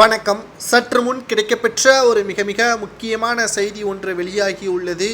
வணக்கம். சற்று முன் கிடைக்கப்பெற்ற ஒரு மிக மிக முக்கியமான செய்தி ஒன்று வெளியாகியுள்ளது.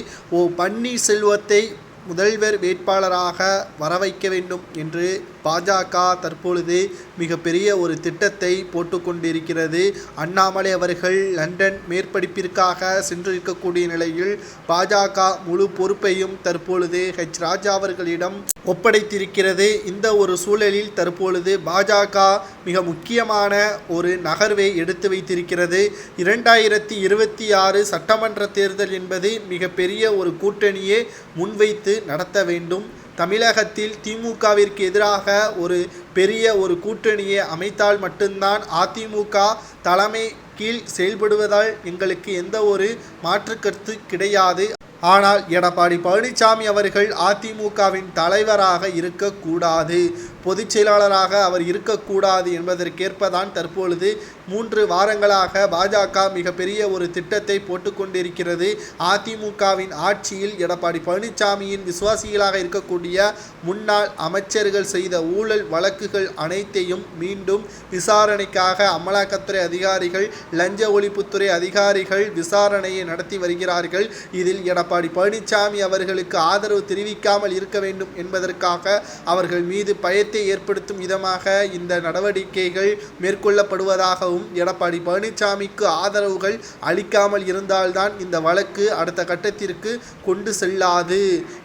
பன்னீர்செல்வத்தை முதல்வர் வேட்பாளராக வரவைக்க வேண்டும் என்று பாஜக தற்பொழுது மிகப்பெரிய ஒரு திட்டத்தை போட்டுக்கொண்டிருக்கிறது. அண்ணாமலை அவர்கள் லண்டன் மேற்படிப்பிற்காக சென்றிருக்கக்கூடிய நிலையில் பாஜக முழு பொறுப்பையும் தற்பொழுது ராஜா அவர்களிடம் ஒப்படைத்திருக்கிறது. இந்த ஒரு சூழலில் தற்பொழுது பாஜக மிக முக்கியமான ஒரு நகர்வை எடுத்து வைத்திருக்கிறது. 2026 சட்டமன்ற தேர்தல் என்பது மிகப்பெரிய ஒரு கூட்டணியை முன்வைத்து நடத்த வேண்டும். தமிழகத்தில் திமுகவிற்கு எதிராக ஒரு பெரிய ஒரு கூட்டணியை அமைத்தால் மட்டும்தான் அதிமுக தலைமை கீழ் செயல்படுவதால் எங்களுக்கு எந்த ஒரு மாற்று கருத்து கிடையாது. ஆனால் எடப்பாடி பழனிசாமி அவர்கள் அதிமுகவின் தலைவராக இருக்கக்கூடாது, பொதுச் செயலாளராக அவர் இருக்கக்கூடாது என்பதற்கேற்பதான் தற்பொழுது 3 வாரங்களாக பாஜக மிகப்பெரிய ஒரு திட்டத்தை போட்டுக்கொண்டிருக்கிறது. அதிமுகவின் ஆட்சியில் எடப்பாடி பழனிசாமியின் விசுவாசிகளாக இருக்கக்கூடிய முன்னாள் அமைச்சர்கள் செய்த ஊழல் வழக்குகள் அனைத்தையும் மீண்டும் விசாரணைக்காக அமலாக்கத்துறை அதிகாரிகள், லஞ்ச ஒழிப்புத்துறை அதிகாரிகள் விசாரணையை நடத்தி வருகிறார்கள். இதில் எடப்பாடி பழனிசாமி அவர்களுக்கு ஆதரவு தெரிவிக்காமல் இருக்க வேண்டும் என்பதற்காக அவர்கள் மீது பயத்தை ஏற்படுத்தும் விதமாக இந்த நடவடிக்கைகள் மேற்கொள்ளப்படுவதாகவும், எடப்பாடி பழனிசாமிக்கு ஆதரவுகள் அளிக்காமல் இருந்தால்தான் இந்த வழக்கு அடுத்த கட்டத்திற்கு கொண்டு செல்லாது,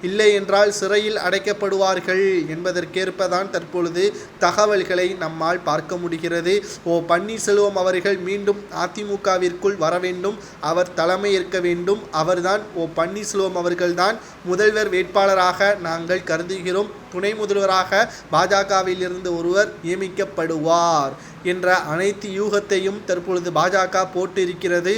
இல்லை என்றால் சிறையில் அடைக்கப்படுவார்கள் என்பதற்கேற்பதான் தற்பொழுது தகவல்களை நம்மால் பார்க்க முடிகிறது. பன்னீர்செல்வம் அவர்கள் மீண்டும் அதிமுகவிற்குள் வர வேண்டும், அவர் தலைமை ஏற்க வேண்டும். அவர்தான் பன்னீர்செல்வம் அவர்கள்தான் முதல்வர் வேட்பாளராக நாங்கள் கருதுகிறோம். துணை முதல்வராக பாஜகவில் இருந்து ஒருவர் நியமிக்கப்படுவார் என்ற அனைத்து யூகத்தையும் தற்பொழுது பாஜக போட்டிருக்கிறது.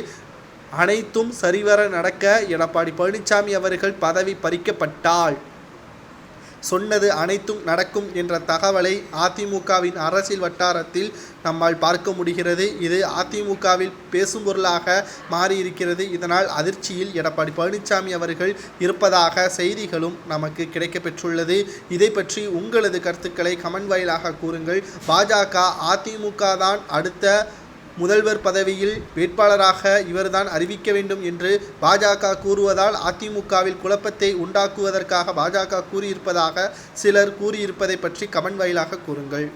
அனைத்தும் சரிவர நடக்க எடப்பாடி பழனிசாமி அவர்கள் பதவி பறிக்கப்பட்டால் சொன்னது அனைத்தும் நடக்கும் என்ற தகவலை அதிமுகவின் அரசியல் வட்டாரத்தில் நம்மால் பார்க்க முடிகிறது. இது அதிமுகவில் பேசும் பொருளாக மாறியிருக்கிறது. இதனால் அதிர்ச்சியில் எடப்பாடி பழனிசாமி அவர்கள் இருப்பதாக செய்திகளும் நமக்கு கிடைக்கப்பெற்றுள்ளது. இதை பற்றி உங்களது கருத்துக்களை கமெண்ட் வாயிலாக கூறுங்கள். பாஜக அதிமுக தான் அடுத்த முதல்வர் பதவியில் வேட்பாளராக இவர்தான் அறிவிக்க வேண்டும் என்று பாஜக கூறுவதால் அதிமுகவில் குழப்பத்தை உண்டாக்குவதற்காக பாஜக கூறியிருப்பதாக சிலர் கூறியிருப்பதை பற்றி கமெண்ட் வாயிலாக கூறுங்கள்.